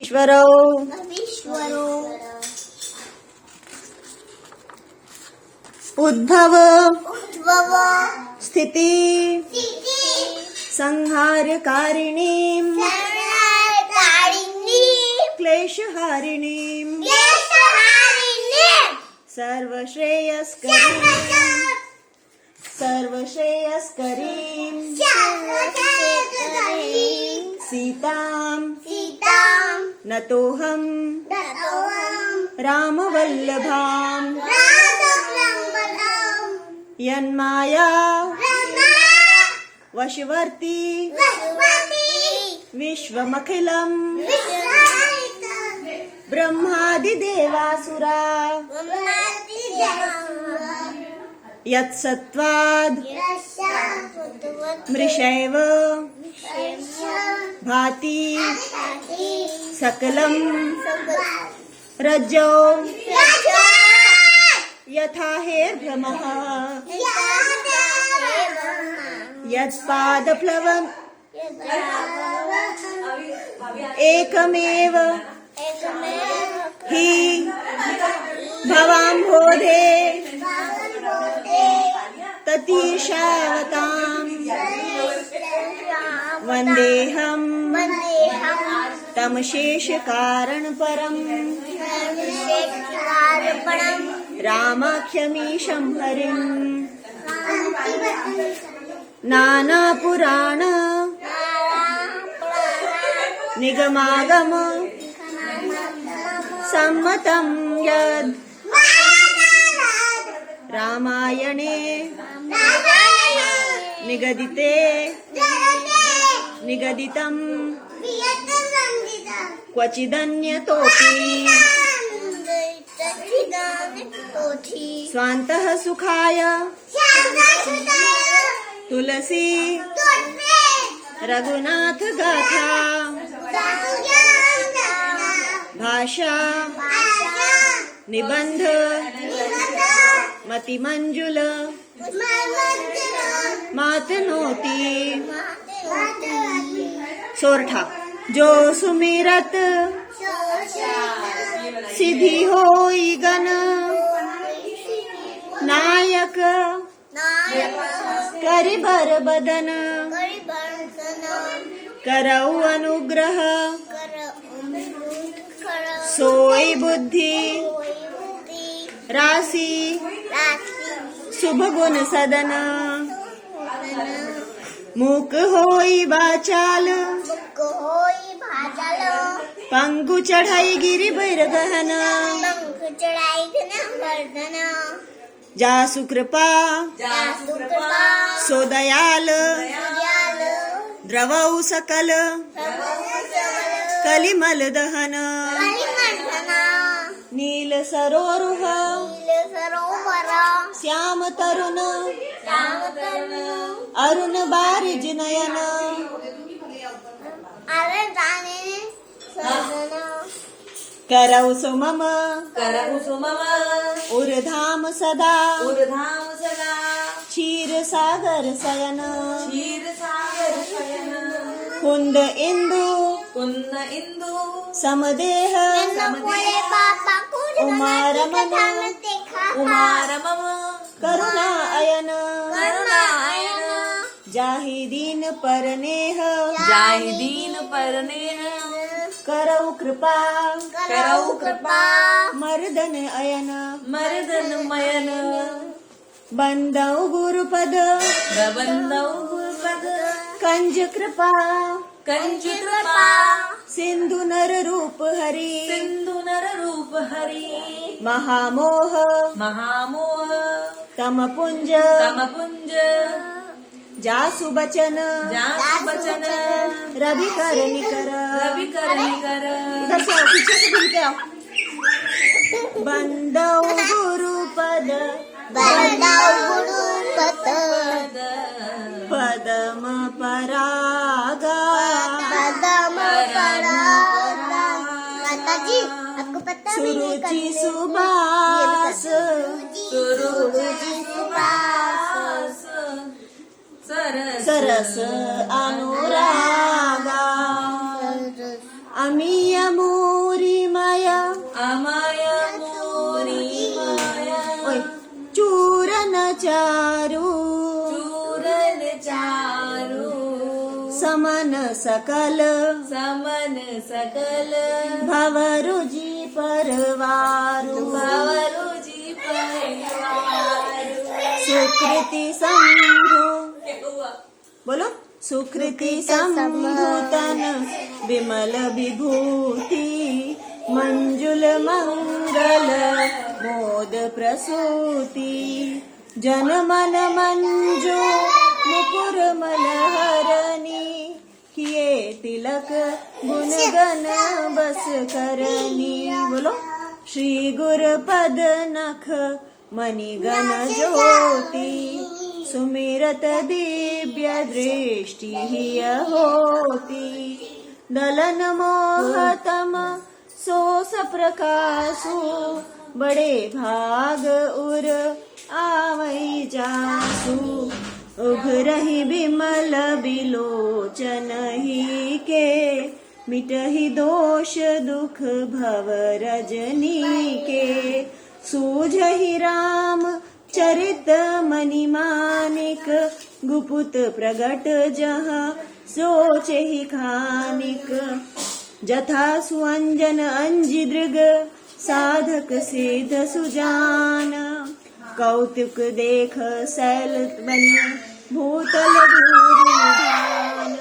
ईश्वरो उद्भव स्थिति संहारकारिणीं क्लेशहारिणीं सर्वश्रेयस्करीं सीतां नतोऽहं रामवल्लभां यन्माया वशवर्ती विश्वमखिलं ब्रह्मादिदेवासुरा यत्सत्त्वाद् मृषैव भाति सकलं रज्जौ यथा हेर्भ्रमः यत्पादप्लवम् एकमेव हि भवाम्भोधे ततीशावताम् वन्देऽहं तमशेषकारणपरम् रामाख्यमीशं हरिम् नानापुराण निगमागम सम्मतं यद् रामायणे निगदितं क्वचिदन्यतोऽपि स्वान्तः सुखाय तुलसी रघुनाथ गाथा भाषा निबंध मतिमंजुल मातनोती सोरठा जो सुमिरत सिद्धि होई गण नायक करिबर बदन करऊ अनुग्रह सोई बुद्धि राशि शुभ गुण सदन मूक होई बाचाल पंगु चढ़ाई गिरि बैर गहन जासु कृपा सो दयाल द्रवौ सकल कलिमल दहन नील सरोरुह श्याम तरुण अरुण बारिज नयन करौ सुमम उर्धाम सदा क्षीर सागर सयन कुंद इंदु समदेह उमारमम करुणा अयन जाहिदीन परनेह करौ कृपा मर्दन अयन बंदौ गुरुपद कंज कृपा सिंधु नर रूप हरि महामोह तमपुंज जासु बचन रवि कर निकर बंदौ गुरुपद पदम परागा सुरुचि सुबास सरस अनुरागा अमीय मोरी माया अमाया मोरी माया ओय चूरन चारू चूरन चारू समन सकल भवरुजी परवारु भवरुजी परिवार सुकृति संभु बोलो सुकृति संभूतन विमल विभूति मंजुल मंगल मोद प्रसूति जन मन मंजू मुकुर मलहरणी किए तिलक गुण गण बस करनी बोलो श्री गुर पद नख मणिगण ज्योति सुमिरत दिव्य दृष्टि होती दलन मोहतम सोस प्रकाशु बड़े भाग उर आवई जासु उघरहि विमल बिलोचन ही के मिटहि दोष दुख भव रजनी के सूझहि राम चरित मणि मानिक गुपुत प्रगट जहाँ सोचहि खानिक जथा सुअंजन अंजि दृग साधक सिद्ध सुजान कौतुक देख शैल बन भूतल धूरि निधान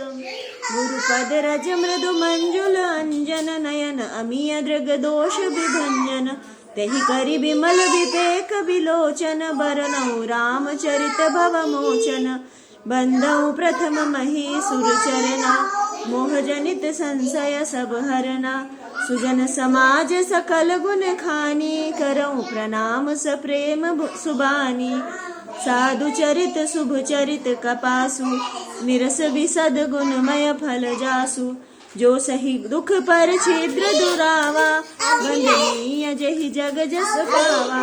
गुरुपद रज मृदु मंजुल अंजन नयन अमीय दृग दोष विभंजन तेहि करि विमल विवेक विलोचन बरनऊ रामचरित भव मोचन बंदऊ प्रथम महीसुर चरना मोह जनित संशय सब हरना सुजन समाज सकल गुण खानी करऊं प्रणाम सप्रेम सुबानी साधु चरित शुभ चरित कपासु निरस विसद गुणमय फल जासु जो सही दुख पर छिद्र दुरावा वंदनीय जहि जग जस पावा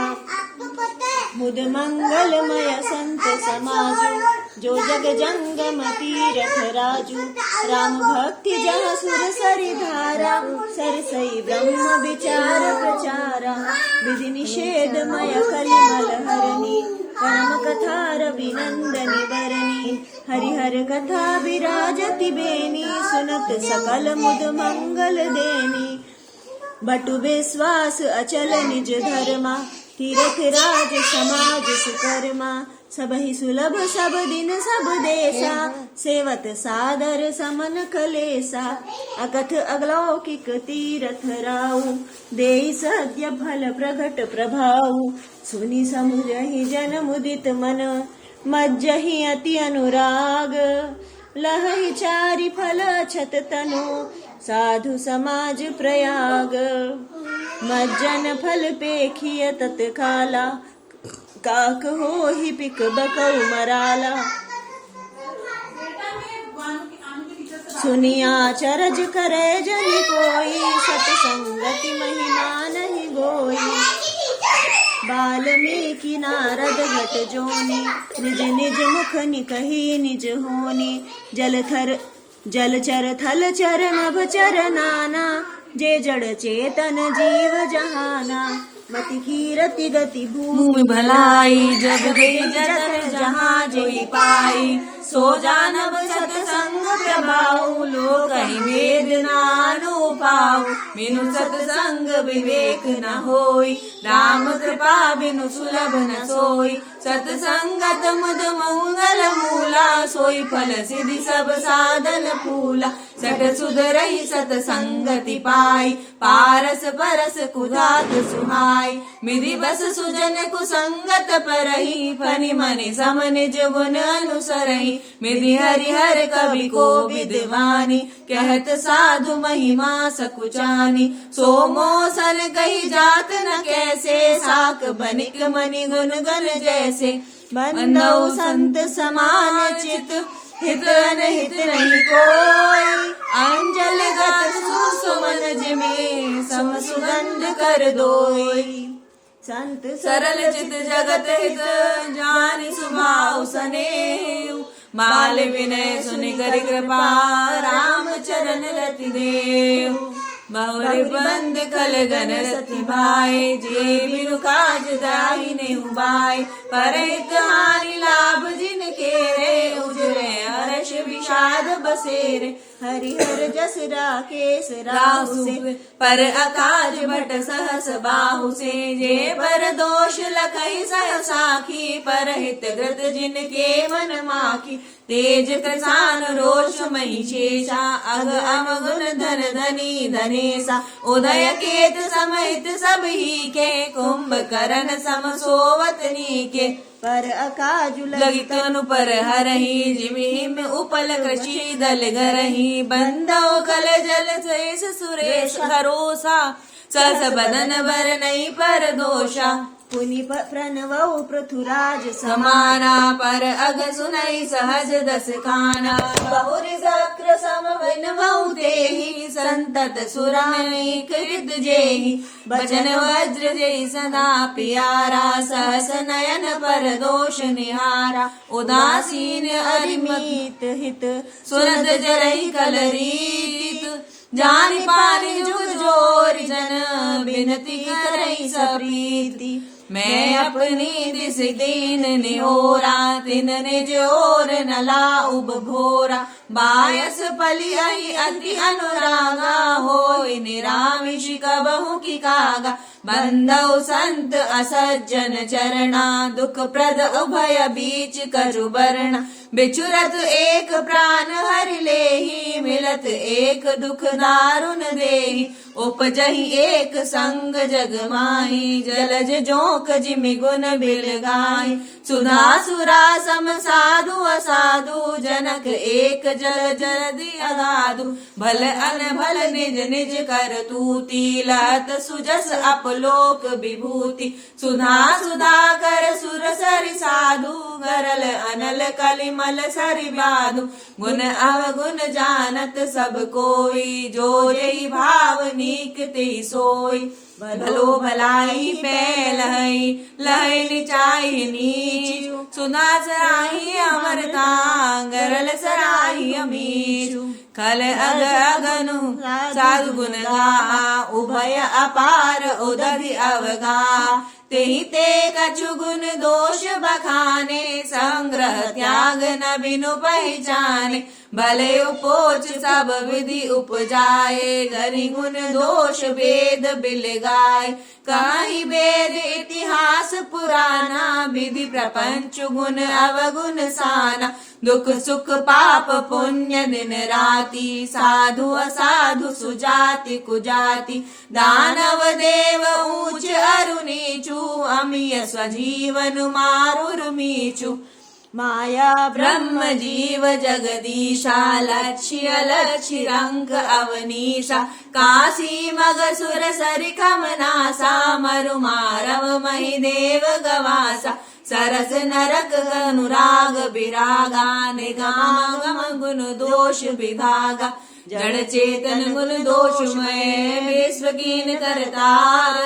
मुद मंगलमय संत समाजु जो जग जंगम तीरथ राजू राम भक्ति जह सुर सरि धारा सरसई ब्रह्म विचार प्रचारा विधि निषेधमय कलिमल हरणी परम कथा रविनंदनी वरणी हरिहर कथा विराजति बेनी सुनत सकल मुद मंगल देनी बटु विश्वास अचल निज धर्मा तीरथ राज समाज सुकर्मा सबहि सुलभ सब दिन सब देशा सेवत सादर समन कलेसा अकथ अगलौकिक तीरथ राउ देई सद्य फल प्रगट प्रभाऊ सुनि समुझहि जन मुदित मन मज्जहि अति अनुराग लहहि चारि फल छत तनु साधु समाज प्रयाग मज्जन फल पेखिय तत्काला काक होहि पिक बकौ मराला सुनिया चरज करे जन कोई सतसंगति महिमा नहीं गोई वाल्मीकि नारद घट जोनी निज निज मुख निकहि निज होनी जलचर थल चर नभ चर नाना जे जड़ चेतन जीव जहाना मति कीरति गति भूमि भलाई जब गई जरत जहाँ जोई पाई सो जानब सतसंग प्रभाऊ लोक ही वेद नानु पाऊ बिनु सतसंग विवेक न होई राम कृपा बिनु सुलभ न सोई सतसंगत मुद मंगल मूला सोई फल सिद्धि सब साधन फूला सठ सुधरई सतसंगति पाई पारस परस कुधात सुहाई मिधि बस सुजन कुसंगत परही फनि मनि सम निज गुण अनुसरही मिधि हरिहर कवि को विद्वानी कहत साधु महिमा सकुचानी सोमो सन कही जात न कैसे साक बनिक मनि गुण गण जैसे बंदौ संत समान चित हित अनहित नहीं कोई अंजल गत सुमन जिमे सम सुगंध कर दोई संत सरल चित जगत हित जानि सुभाव सनेहु माल विनय सुनि करि कृपा राम चरण रति देव बहुरी बंद कल गन रति भाई जे बिनु काज दाही ने उबाई पर हित हानि लाभ जिनके रे उजरे हर्ष विषाद बसेरे हरिहर जस राकेश राहु राहु से से पर अकाज भट सहस बाहु से जे पर दोष लखई सह साखी पर हित ग्रत जिनके मन माखी तेज कृसान रोष मही शेषा अग अमगुण धन धनी धनेसा उदय केत समहित सब ही के कुंभ करण सम सोवत नीके पर अकाजु लगी तनु पर हरही जिमिम उपल कृषि दल गरही बंदो कल जल शेष सुरेश भरोसा सहस बदन बर नहीं पर दोषा पुनि प्रणवौ पृथुराज समाना पर अग सुनई सहज दस खाना बहुरी सक्र सम विनवउ देहि संतत सुरानी कृत जेहि बचन वज्र जय सदा प्यारा सहस नयन पर दोष निहारा उदासीन अरिमित मीत हित सुरत जरई कलरीत जानि पानि जुग जोर जन बिनती करई सप्रीति मैं अपनी दिस दीन निहोरा तिन निज ओर नला उब भोरा बायस पली अति अनुरागा होय निरामिष कबहु की कागा बंदौ संत असज्जन चरणा दुख प्रद उभय बीच करु बरना बिचुरत एक प्राण हरि लेहि मिलत एक दुख दारुण देहि उपजहि एक संग जग माही जलज जोक जिमि गुण बिल गाई सुधा सुरा सम साधु असाधु जनक एक जल जलधि अगाधु भल अन भल निज निज कर तूती लहत सुजस अपलोक विभूति सुधा सुधा कर सुर सरि साधु गरल अनल कलिमल सरि बाधु गुण अवगुण जानत सब कोई जो यही भाव नीक ते सोई भलो भलाई पे लहई लहई निचाई नीचू सुना सराही अमरता गरल सराही अमीचू खल अग अगनु साधु गुण गा उभय अपार उदधि अवगा तेहि ते कछु गुण दोष बखाने संग्रह त्याग न बिनु पहचाने भले उपोच सब विधि उपजाए गरि गुण दोष वेद बिल गाय कहीं वेद इतिहास पुराना विधि प्रपंच गुण अवगुण साना दुख सुख पाप पुण्य दिन राति साधु असाधु सुजाति कुजाति दानव देव ऊंच अरु नीचू अमीय स्वजीवन मारुर मीचू माया ब्रह्म जीव जगदीशा लक्ष्य लक्ष्य रंग अवनीशा काशी मग सुर सरि कमनासा मरु मारव मही देव गवासा सरस नरक अनुराग विरागा निगम गुण दोष विभागा जड़ चेतन गुण दोषमय विश्व कीन करतार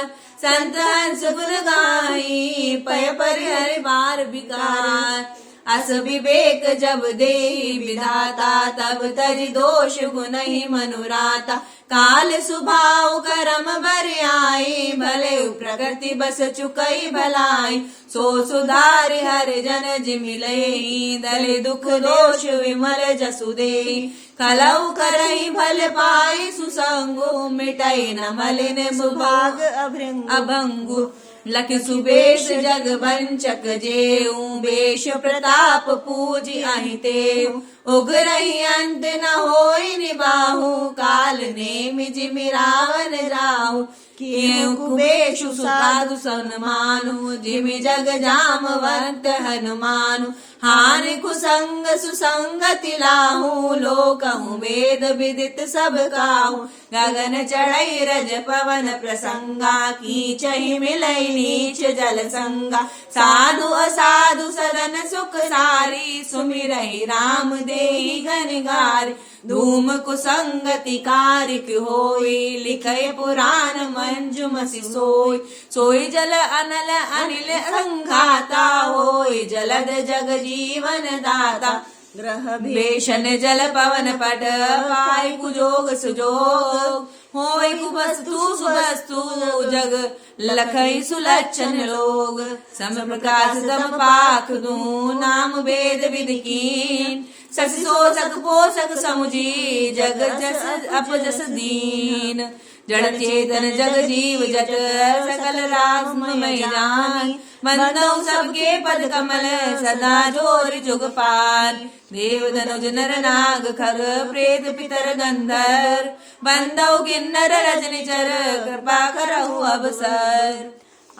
संत हंस गुण गाई पय परिहर बार विकार अस विवेक जब देहि विधाता तब तज दोष गुण ही मनुराता काल सुभाव करम बरियाई भले प्रकृति बस चुकई भलाई सो सुधार हर जन जिमिलई दले दुख दोष विमल जसु देहि कलऊ करई भल पाई सुसंगु मिटई न मलिन सुभाग अभंगु लख सुबेश जग वंचक जेऊ बेश प्रताप पूजी अहितेऊ उग्रही अंत न होई निबाहु काल नेमि जिमि रावण राहु किएउ कुबेशु साधु सन्मानु जिमि जग जामवंत हनुमानु हान कुसंग सुसंगति लाहू लोकहु वेद विदित सब काहू गगन चढ़ई रज पवन प्रसंगा कीचहि मिलई नीच जल संगा साधु असाधु सदन सुख सारी सुमिरहि राम देहि गनगारी धूम कुसंगति कारिक होई लिखय पुराण मंजुमसि सोई सोई जल अनल अनिल संघाता होई जलद जग जीवन दाता ग्रह भेषण जल पवन पट पाई कुजोग सुजोग होई कुवस्तु सुवस्तु जग लखई सुलक्षण लोग सम प्रकाश तम पाख दू नाम वेद विधि कीन शशि शोषक पोषक समुझी जग जस अपजस दीन जड़ चेतन जग जीव जट सकल रासमय जान वंदौ सबके पद कमल सदा जोर जुग पान देव धनुज नर नाग खग प्रेत पितर गंधर वंदौ किन्नर रजनी चर कृपा करहु अवसर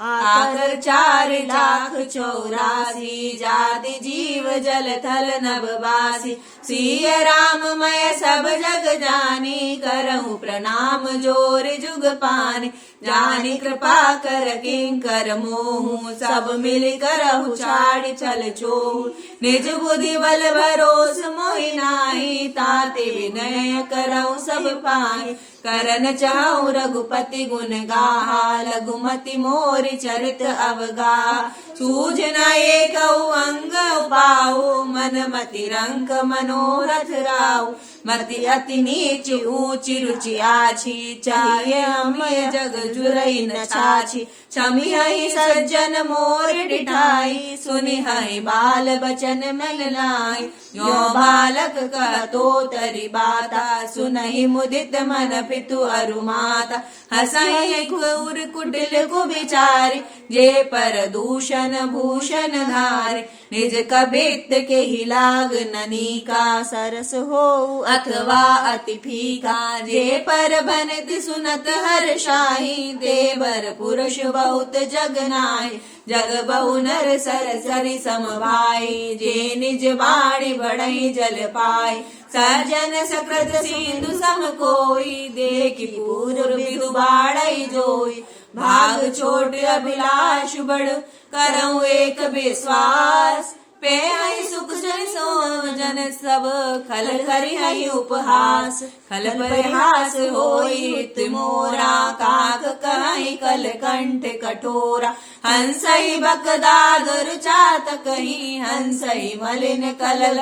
आकर 4,84,000 जाति जीव जल थल नभवासी सिय राममय सब जग जानी करहु प्रणाम जोर जुग पानी जानी कृपा कर किंकर मोहु सब मिल करहु छाड़ चल चोहु निज बुद्धि बल भरोस मोहि नाहि ताते विनय करहु सब पाहि करन चाहु रघुपति गुण गाहा लघुमति मोरि चरित अवगा सूझ न एकौ अंग पाऊ मन मति रंक मनोरथ राऊ मति अति नीच ऊंची रुचि आछी चाहिए अमय जग जुरई न छाछी छमी हई सज्जन मोर डिठाई सुनि हई बाल बचन मन लाई यो बालक कहतो तरि बाता सुनहि मुदित मन पितु अरु माता हसहि घूर कुटिल कुबिचारी जे पर दूषण भूषण धारे निज कबित के ही लाग ननिका सरस हो अथवा अति फीका जे पर बनत सुनत हर शाही देवर पुरुष बहुत जग नाहि जग बहु नर सर सरि समभाई जे निज बाणी बढ़ई जल पाई सजन सकृत सिंधु सम कोई देखि पूर्व विदु बाढ़ई जोई भाग छोट अभिलाष बढ़ करऊं एक विश्वास पे हई सुख जन सब खल करि हई उपहास खल परिहास होई मोरा काक कहि कल कंठ कठोरा हंसई बकदागर चातक ही हंसई मलिन कलल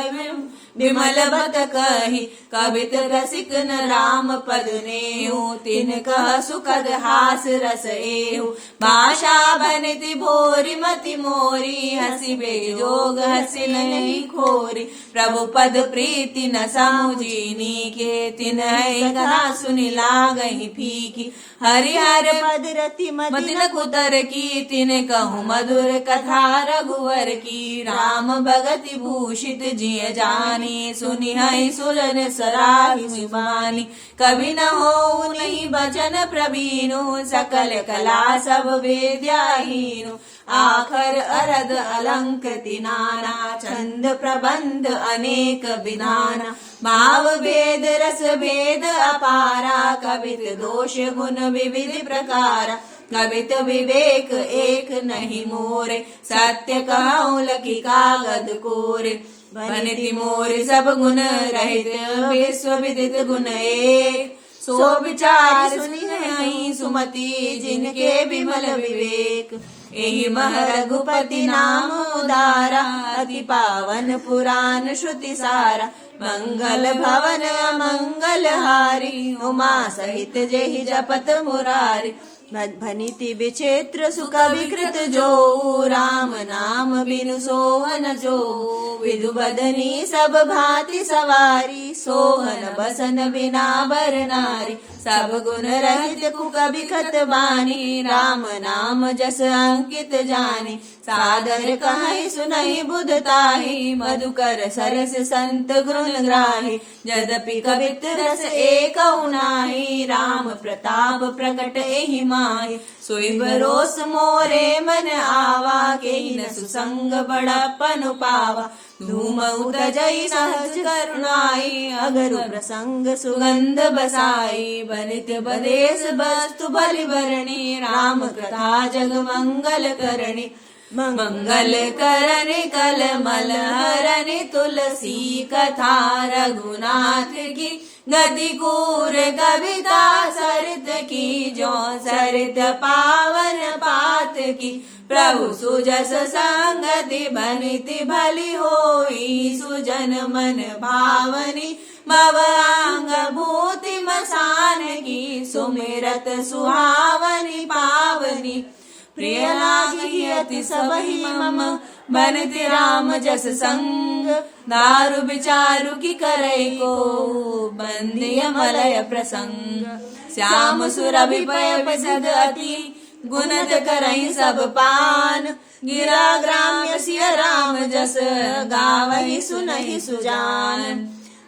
विमल बत कही कवित रसिक न राम पद नेहु तिन कह सुखद हास रस एहु भाषा बनिति भोरी मति मोरी हसी बेजोग हसी नहीं खोरी प्रभु पद प्रीति न समुझीनी के तिन कथा सुनि लागहि फीकी हरिहर पद रति मति न कुतर की तिन कहूँ मधुर कथा रघुवर की राम भगति भूषित जिय जानी सुनि हई सुरन सराहि सुबानी कभी न हो नहीं बचन प्रवीणु सकल कला सब वेद्याहीनु आखर अरद अलंकृति नाना छंद प्रबंध अनेक विधाना भाव भेद रस भेद अपारा कवित दोष गुण विविध प्रकारा कवित विवेक एक नहीं मोरे सत्य कहूँ लखी कागद कोरे बनिति मोरे सब गुण रहित विश्व विदित गुण एक सो विचार सुनि सुमति जिनके विमल विवेक एहि मह रघुपति नाम उदारा अति पावन पुराण श्रुति सारा मंगल भवन अमंगल हारी उमा सहित जेहि जपत मुरारी भनिति विचित्र सुख विकृत जो राम नाम बिनु सोहन जो विदु बदनी सब भांति सवारी सोहन बसन बिना बर नारी सब गुण रहित कुक बिखत बानी राम नाम जस अंकित जानी सादर कहि सुनहि बुधताहि मधुकर सरस संत गुण ग्राही यद्यपि कवित रस एक नाही राम प्रताप प्रकट एहि माहि सोई भरोस मोरे मन आवा केहि न सुसंग बड़पन पावा धूम उतजई सहज करुणाई अगरु प्रसंग सुगंध बसाई बनित बदेश वस्तु बलि भरणी राम कथा जग मंगल करणी मंगल करनि कल मल हरनि तुलसी कथा रघुनाथ की गति कूर कविता सरित की जो सरित पावन पात की प्रभु सुजस संगति बनिति भली होई सुजन मन भावनी भवांग भूति मसान की सुमिरत सुहावनी पावनी प्रिय लागी अति सबहि मम बनति राम जस संग दारु विचारु की करई को बंदिय मलय प्रसंग श्याम सुरभि पय विसद अति गुणद करई सब पान गिरा ग्राम्य सिय राम जस गावहि सुनहि सुजान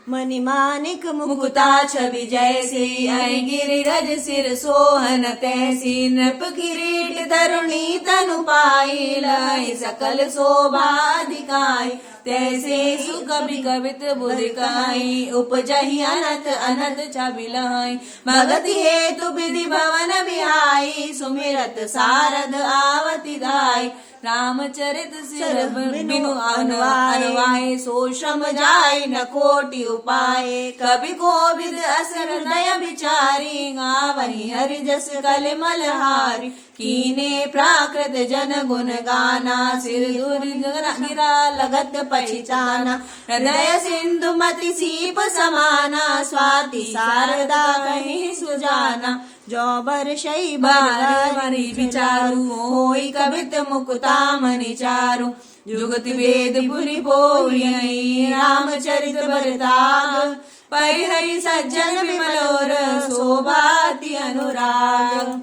मणि मानिक मुकुता छवि जैसी आई गिरिरज सिर सोहन तैसी नृप किरीट तरुणी तनु पाई लाई सकल शोभा दिखाई तैसे सुकवि कवित बुधि कहाई उपजहि अनत अनत छवि लहाई भगति हेतु विधि भवन बिहाई सुमिरत सारद आवति दाई रामचरित सिर बिनु अनवाए सो श्रम जाय न कोटि उपाय कवि कोविद अस हृदय विचारी गावहि हरि जस कलिमल हारी कीने प्राकृत जन गुण गाना सिर गिरा लगत पहचाना हृदय सिंधु मति सीप समाना स्वाति शारदा कहीं सुजाना जो बरसई बारी विचारु होई कवित मुकुता मणि चारु जुगति वेद पुनि पोई रामचरित बरताग पै हरि सज्जन विमलोर शोभाति अनुराग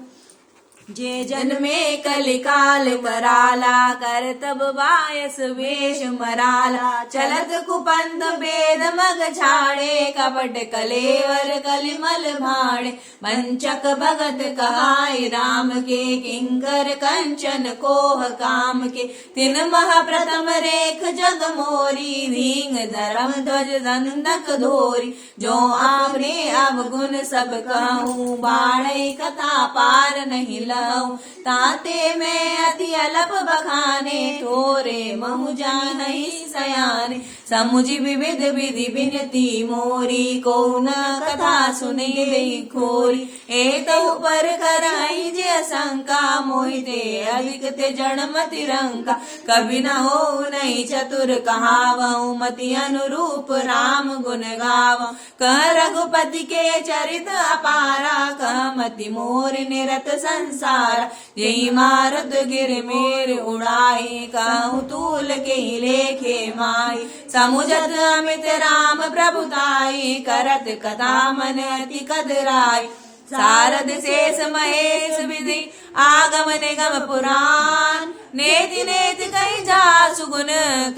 जे जन्मे कलिकाल कराला कर तब बायस वेश मराला चलत कुपंथ वेद मग छाड़े कपट कलेवर कलिमल भाड़े वंचक भगत कहाय राम के किंकर कंचन कोह काम के तिन मह प्रथम रेख जग मोरी धींग धर्म ध्वज दंडक धोरी जो आपने अवगुण सब कहूँ बाढ़ कथा पार नहीं ताते में अति अलप बखाने थोरे महु जानहि सयाने समुझि विविध विधि विनती मोरी को न कथा सुने दे खोरी एतहु पर करहि जे शंका मोहिते अधिक ते जड़मति रंका कभी न हो नहीं चतुर कहावहु मति अनुरूप राम गुण गावहु कह रघुपति के चरित अपारा कह मति मोर निरत संसार यही मारुत गिर मेर उड़ाई कहूँ तूल के लेखे माई समुझत अमित राम प्रभुताई करत कथा मन अति कदराई सारद शेष महेश विधि आगम निगम पुराण नेति नेति कही जा सुगुन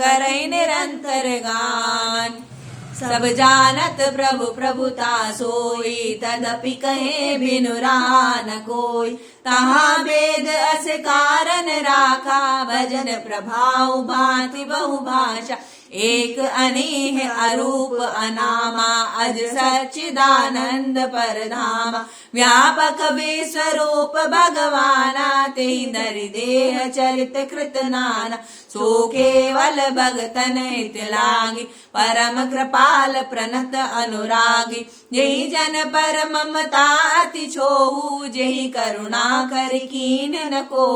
करई निरंतर गान सब जानत प्रभु प्रभुता सोई तदपि कहे बिनु रान कोई तहाँ वेद अस कारण राखा भजन प्रभाव भांति बहु भाषा एक अनेह अरूप अनामा अज सच्चिदानंद परधामा व्यापक विश्वरूप भगवाना तेहि धरि देह चरित कृत नाना सो केवल भगतन हित लागी परम कृपाल प्रणत अनुरागी यही जन पर ममता अति छोहू जेहि करुणा कर कीन न को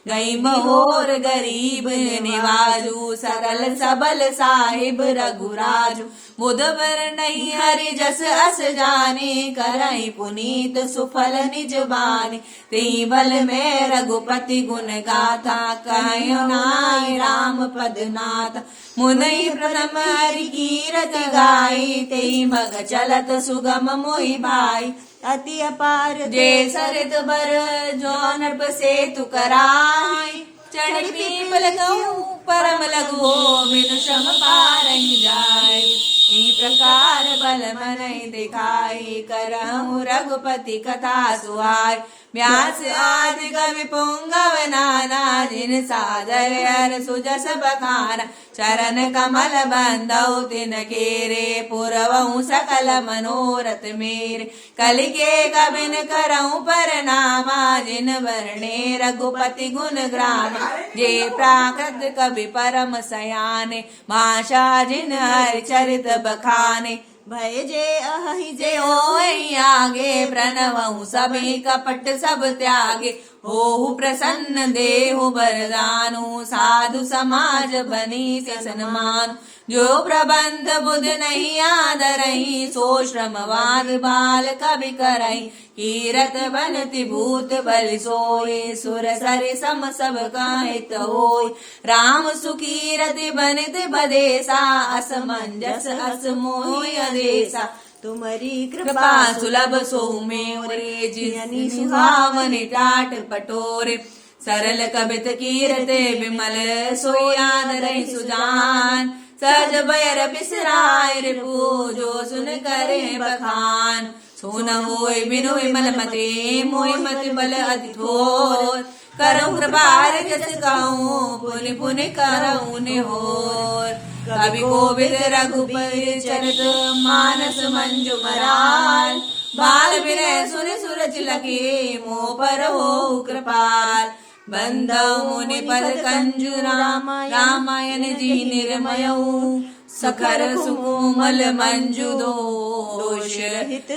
गई मोर गरीब निवाजू सकल सबल साहिब रघुराजू मुदबर नहीं हरि जस अस जाने करई पुनीत सुफल निज बानी तेहि बल में रघुपति गुण गाथा कहो नाय राम पद नाथ मुनई प्रथम हरि कीरत गाई तेहि मग चलत सुगम मोहि भाई अति अपार जे सरित बर जो नर्प सेतु कराई चढ़ी पीपल गऊ परम लघु बिनु श्रम पार ही जाय इस प्रकार बल मन दिखाई करहु रघुपति कथा सुहाय व्यास आदि कवि पुंगव नाना जिन सादर हर सुजस बखाना चरण कमल बंदौ तिन केरे पुरवहु सकल मनोरथ मेरे कलिके कबिन करहु परनामा जिन वर्णे रघुपति गुण ग्राम जे प्राकृत कवि परम सयाने भाषा जिन हरि चरित बखाने भय जे अहि जे होई आगे प्रणवहु सभी कपट सब त्यागे होहु प्रसन्न देहु बरदानु साधु समाज बनी से सन्मान जो प्रबंध बुध नहीं आदरही, सो श्रमवाद बाल कवि करई। कीरत बनति भूत बलि सोई, सुर सरि सम सब काहित होई। राम सुकीरति बनित बदेसा, असमंजस अस मोहि अदेसा। तुम्हारी कृपा सुलभ सोमेव रे, जिनि सुहावनि टाट पटोरे। सरल कबित कीरते विमल, सोई आदरहि सुजान। सहज बैर बिसराय रिपु, जो सुन करे बखान। सुन होय बिनु विमल मते, मोहि मति बल अति थोर। करऊँ कृपा जस कहूँ, पुनि पुनि करऊँ निहोर। कवि कोविद रघुपति चरित, मानस मंजु मराल। बाल विनय सुनि सुरज लगे, मोह पर हो कृपाल। बंधु मुनि पद कंजु रामायण जी निर्मयऊ। सखर सुकोमल मंजु दोष रहित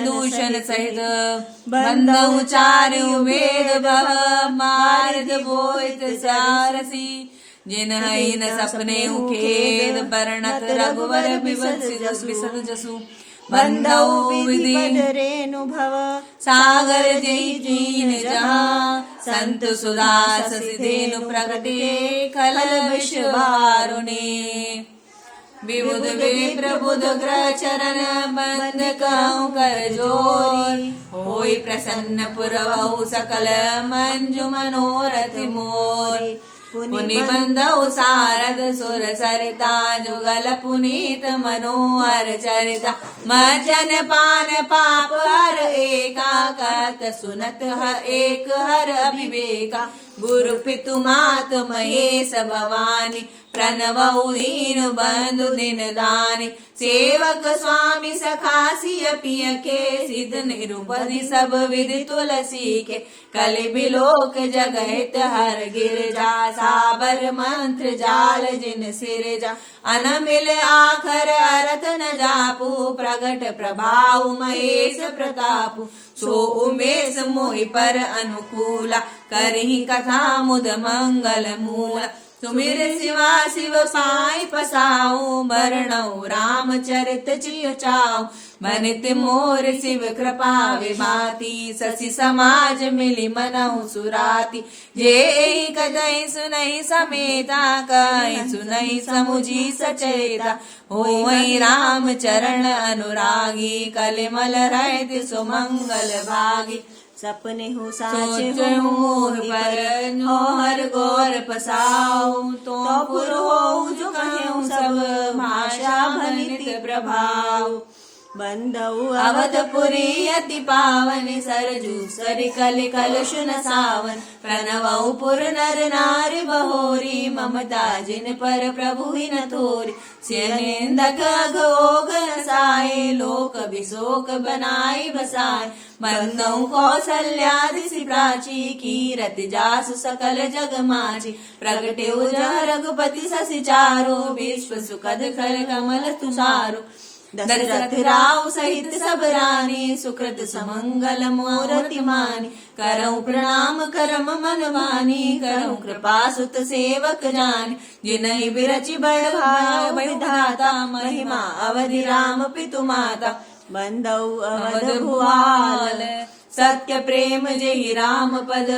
दूषण सहित। बंधु चारु वेद बह, मारिद बोहित सारसी। जिन न सपने खेद, बरनत रघुवर बिसल जसु। बंधु विधि रेणु भव, सागर जय जीन जहाँ। संत सुदास सिधेनु प्रगटे, खल विश्वारुणे। विबुध विप्रबुध ग्रह चरण, बंद कहूँ कर जोरी। होई प्रसन्न पुरवहु सकल, मंजु मनोरथ मोरी। पुनि बंधु सारद सुर सरिता, जुगल पुनीत मनोहर चरिता। मज्जन पान पाप हर एका, कहत सुनत एक हर अभिवेका। गुरु पितु मात महेश भवानी, प्रणवउ दीन बंधु दिन दानी। सेवक स्वामी सखा सिय पिय के, सिद्ध निरुपधि सब विधि तुलसी के। कलि बिलोक जगहित हर गिरजा, साबर मंत्र जाल जिन सिरजा। अनमिल आखर अरथ न जापू, प्रगट प्रभाव महेश प्रतापु। सो उमेश मोहि पर अनुकूला, करहि कथा मुद मंगल मूला। सुमिर शिवा शिव पाई पसाऊ, बरनऊ रामचरित चिय चाऊ। बनित मोर शिव कृपा विभाति, शशि समाज मिलि मनहु सुराति। जे कदहि सुनहि समेता, कहि सुनहि समुझी सचेता। होई राम चरण अनुरागी, कलिमल रहित सुमंगल भागी। सपने हो साचे सोचहु मोह पर, हर गौर पसाऊ। तो पुर हो जो कहूँ सब, भाषा भनित प्रभाव। बंधु अवधपुरी अति पावन, सरजू सरि कलि कलुष न सावन। प्रणवउ पुर नर नारी बहोरी, ममता जिन पर प्रभु ही न थोरी। सियनिंदक अघोग नसाए, लोक बिशोक बनाई बसाए। बंधु कौसल्यादिसि प्राची, कीरति जासु सकल जग माची। प्रगटे जह रघुपति शशि चारो, विश्व सुखद कर कमल तुषारो। दशरथ राव सहित सब रानी, सुकृत समंगल मोरति मानी। करऊँ प्रणाम करम मन मानी, करऊँ कृपा सुत सेवक जानी। जिनहि बिरचि बड़ भाव विधाता, महिमा अवधि राम पितु माता। बंधु अवध भुआल, सत्य प्रेम जेहि राम पद।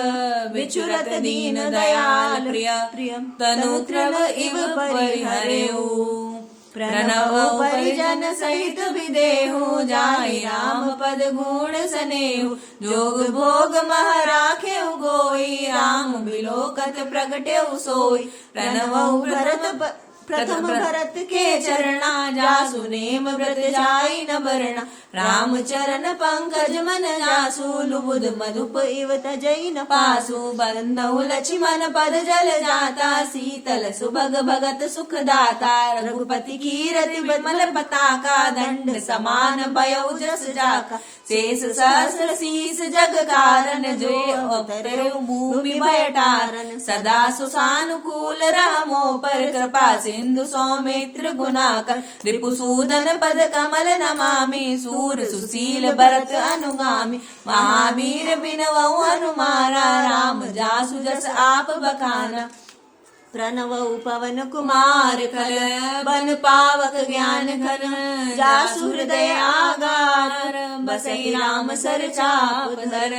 विचुरत दीन दयाल प्रिय, तनु तृण इव परिहरेऊ। प्रणव परिजन सहित विदेहु, जाहि राम पद गुण सनेहु। जोग भोग मह राखेउ गोई, राम बिलोकत प्रगटेउ सोई। प्रणव भरत प्रथम भरत के चरणा, जासु नेम व्रत जाई न बरना। राम चरण पंकज मन जासु, लुबुध मधुप इव तजई न पासु। बंधु लक्ष्मण पद जल जाता, शीतल सुभग भगत सुख दाता। रघुपति कीरति विमल पताका, दंड समान भयउ जस जाका। शेष सहस्र शीस जग कारण, जो अवतरे भूमि भयटारन। सदा सुसानुकूल रहमो पर, कृपा सिंधु सौमित्र गुणाकर। रिपुसूदन पद कमल नमामि, सूर सुशील भरत अनुगामी। महावीर बिनवउ हनुमाना, राम जासु जस आप बखाना। प्रणवौ पवन कुमार खल बन पावक ज्ञान घन जासु हृदय आगार बसई राम सर चाप धर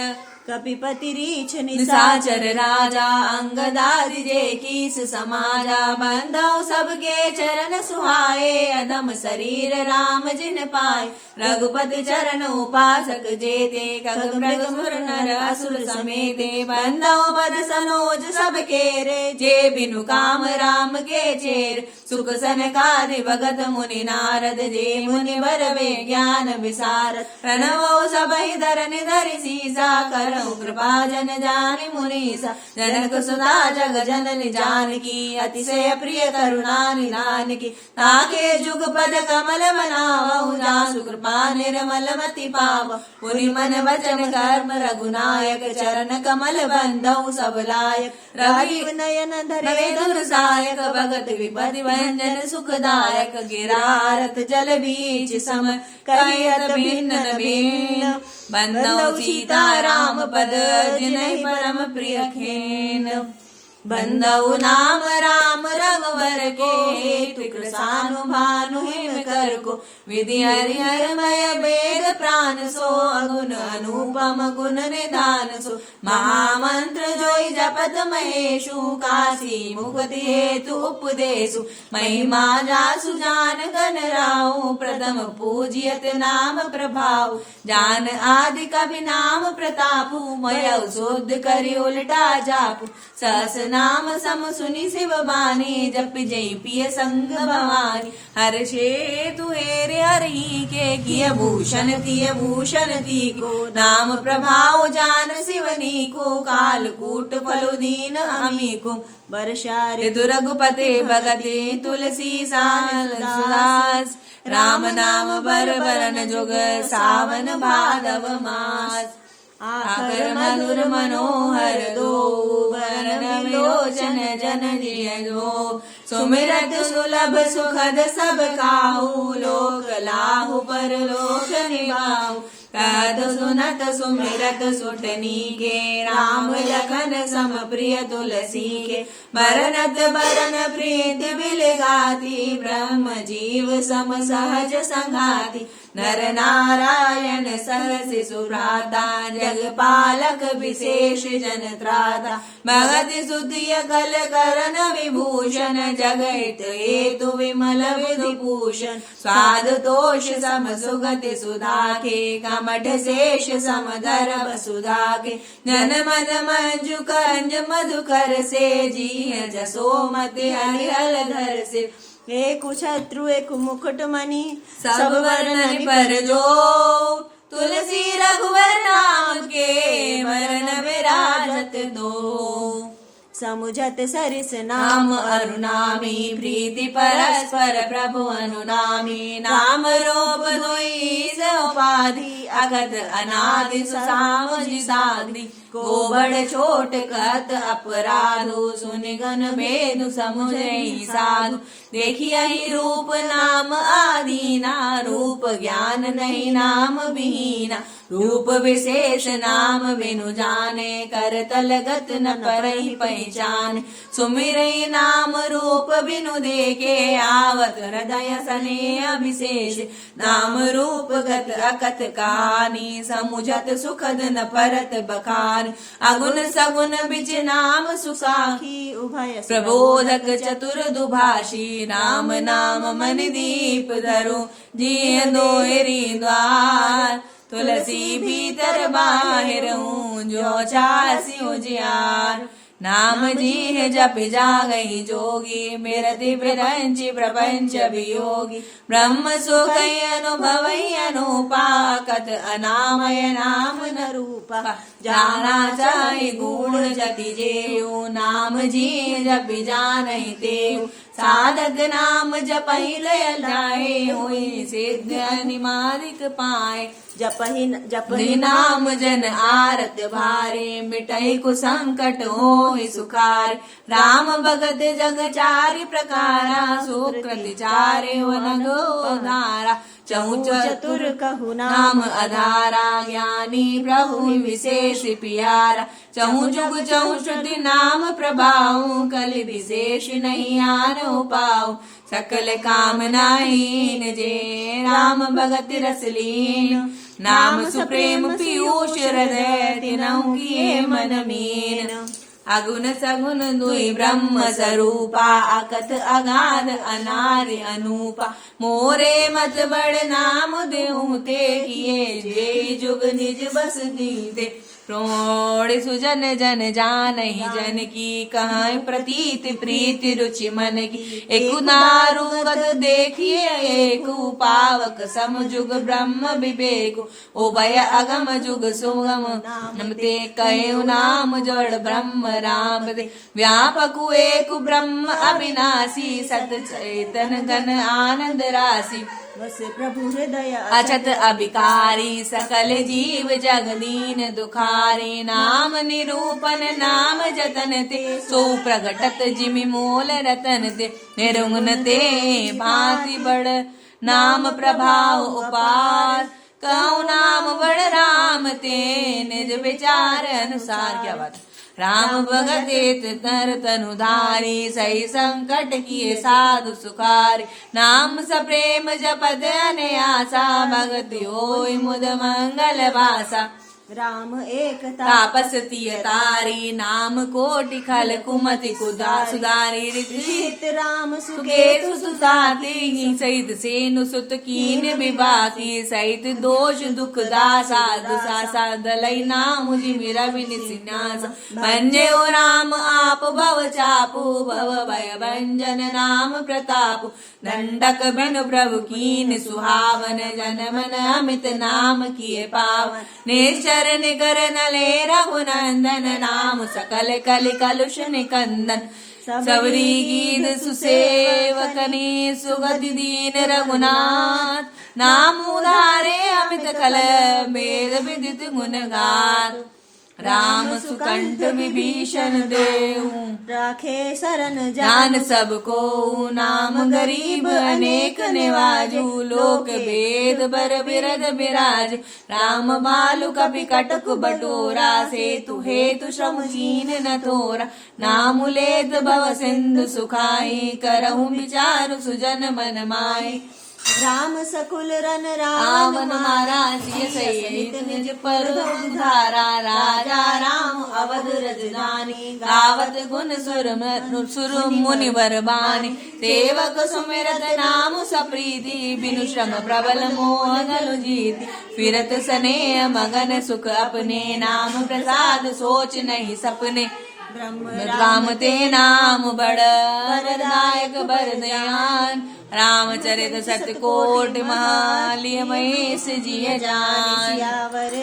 कपिपति रीछ निशाचर राजा अंगदादि जे कीस समाजा बंधौ सबके चरण सुहाए अधम शरीर राम जिन पाए रघुपति चरण उपासक जेते खग मृग मुर नर असुर समेते बंधौ पद सनोज सबके रे जे बिनु काम राम के चेर सुख सनकादि भगत मुनि नारद जे मुनि वर वे ज्ञान विसारद प्रणवो सबहि धरनि धरि सीसा कर कृपा जन जानि मुनीसा जनक सुता जग जननी जानकी अतिशय प्रिय करुणा निधान की ताके जुग पद कमल बनावहु जासु कृपा निर्मल मति पाव पुनि मन वचन कर्म रघुनायक चरण कमल बंधौ सब लायक रवि नयन धरे धरे धुर सायक भगत विपति व्यंजन सुखदायक गिरारत जल बीच सम कहियत भिन्न भिन्न बंधौ सीता राम पद जिनहि परम प्रिय खेन बंधौ नाम राम रघुवर के कृसानु भानु हिम कर को विधि हरिहरमय वेद प्राण सो अगुण अनुपम गुण निधान सो महामंत्र जोई जपत महेशु काशी मुक्ति हेतु उपदेशु महिमा जासु जान गण राहु प्रथम पूजियत नाम प्रभाव जान आदि कभी नाम प्रतापु मय शोध करि उलटा जापु सहस नाम सम सुनि शिव बानी जप जय पिय संग भवानी हर्षे तु हेरे हरि के किय भूषण ती को नाम प्रभाव जान शिवनी को काल कूट फलो दीन अमी को वर्षारि रघुपते भगते तुलसी सास राम नाम बर बरन जुग सावन भादव मास आकर मधुर मनोहर दो वरण विलोचन जन जिय जो सुमिरत सुलभ सुखद सब काहू लोक लाहु पर लोक निभाहु कहत सुनत सुमिरत सुटनी के राम लखन सम प्रिय तुलसी के बरनत बरन प्रीत बिल गाती ब्रह्म जीव सम सहज संगाती नर नारायण सहस सुभ्राता जगपालक विशेष जन त्राता भगत सुधिय कल करन विभूषण जगत हेतु विमल विधुभूषण स्वाद तोष सम सुगति सुधा के कमठ शेष समधर वसुधा के जन मन मंजु कंज मधुकर से जी जसोमति हरिहल धर से एक छत्रु एक मुकुट मणि सब वर्णन पर जो तुलसी रघुवर नाम के वरण विराजत दो समुझत सरिस नाम अरुनामी प्रीति परस्पर प्रभु अनुनामी नाम रूप दुई उपाधि अगत अनादि सामजि साग्री को बड़ छोट कहत अपराधो सुनि गन भेदु समुझई साधु देखिए ही रूप नाम आदीना रूप ज्ञान नहीं नाम विहीना रूप विशेष नाम बिनु जाने कर तलगत न परहि पहचान सुमिरई नाम रूप बिनु देखे आवत हृदय स्नेह विशेष नाम रूप गत अकथ कहानी समुझत सुखद न परत बखान अगुन सगुन बिच नाम सुसाखी उभय प्रबोधक चतुर दुभाषी राम नाम मन दीप धरो जिय दोहरी द्वार तुलसी भीतर बाहिर हूँ जो चासी उजियार नाम जी है जप जागई जोगी मेरति विरंचि प्रपंच वियोगी ब्रह्म सुख अनुभव अनुपा कत अनामय नाम न रूपा जाना चाहे गुण जति जेऊ नाम जी जप जानहि तेऊ साधक नाम जपहि लय जाए हुई सिद्ध अनिमादिक पाए जपहि नाम जन आरत भारे मिटई कु संकट होहि सुखार राम भगत जग चारि प्रकारा सुकृति चारे वनगो धारा चहु चतुर कहु नाम अधारा ज्ञानी प्रभु विशेष प्यारा चहु जुग चहु श्रुति नाम प्रभाऊ कल विशेष नहीं आनो पाऊ सकल कामनाहीन जे राम भगत रस लीन नाम सुप्रेम पीयूष हृदय तिनहु किए मन मीन अगुन सगुन दुई ब्रह्म स्वरूपा अकथ अगाध अनार्य अनूपा मोरे मत बड़ नाम देहु ते किए जे जुग निज बस दीते प्रोड़ सुजन जन जानहि जन की कहाँ प्रतीत प्रीति रुचि मन की एक दारु गद देखिए एक पावक सम जुग ब्रह्म विवेक उभय अगम जुग सुगम नमते कहे नाम जड़ ब्रह्म राम दे व्यापक एक ब्रह्म अविनाशी सत चैतन घन आनंद राशि बस प्रभु हृदय अचत अभिकारी सकल जीव जगदीन दुखारी नाम निरूपण नाम जतन ते सो प्रगटत जिमि मोल रतन ते निरुंगन ते भांति बड़ नाम प्रभाव उपार कहु नाम बड़ राम ते निज विचार अनुसार। क्या बात है। राम भगत तर तनुधारी सही संकट किए साधु सुखारी नाम सप्रेम जपद अनयासा भगति होय मुद मंगल वासा राम एक तापस तिय तारी नाम कोटि खल कुमति कुदा सुधारी ऋत राम सुखे सुसाती सहित सेनु सुत कीन विभाती सहित दोष दुख दासा दुसासा दलई नाम जिमिरा विनिसिन्यास भंजे ओ राम आप भव चापू भव भय भंजन नाम प्रताप दंडक बिनु प्रभु कीन सुहावन जन मन अमित नाम किए पावन निश्चर निकर नले रघुनंदन नाम सकल कलि कलुष निकंदन सबरी गीत सुसेवकनी सुगति दीन रघुनाथ नाम उधारे अमित कल वेद विदित गुणगान राम सुकंठ विभीषण देहु राखे शरण जान सबको नाम गरीब अनेक निवाजु लोक वेद बर बिरद बिराज राम बालु कपि कटक बटोरा सेतु हेतु श्रम कीन न तोरा नाम लेत भव सिंधु सुखाई करहु विचारु सुजन मन माई राम सकुल रन रावण मारा सिय सहित निज पर धारा राजा राम अवध रजधानी गावत गुण सुर मुनि बरबानी सेवक सुमिरत नाम सप्रीति बिनु श्रम प्रबल मोह गलु जीति फिरत स्नेह मगन सुख अपने नाम प्रसाद सोच नहीं सपने राम ते नाम बड़ वरदायक बरदयान रामचरित सतकोट महालिय महेश जिय जान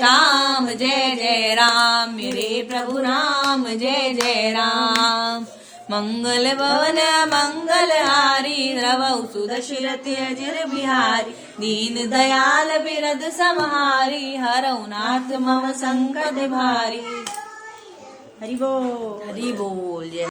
राम जय जय राम मेरे प्रभु राम जय जय राम मंगल भवन मंगल हारी द्रवौ सुदशरथ अजर बिहारी दीन दयाल बिरद समहारी हरौ नाथ मम संकट भारी। हरि बोल जय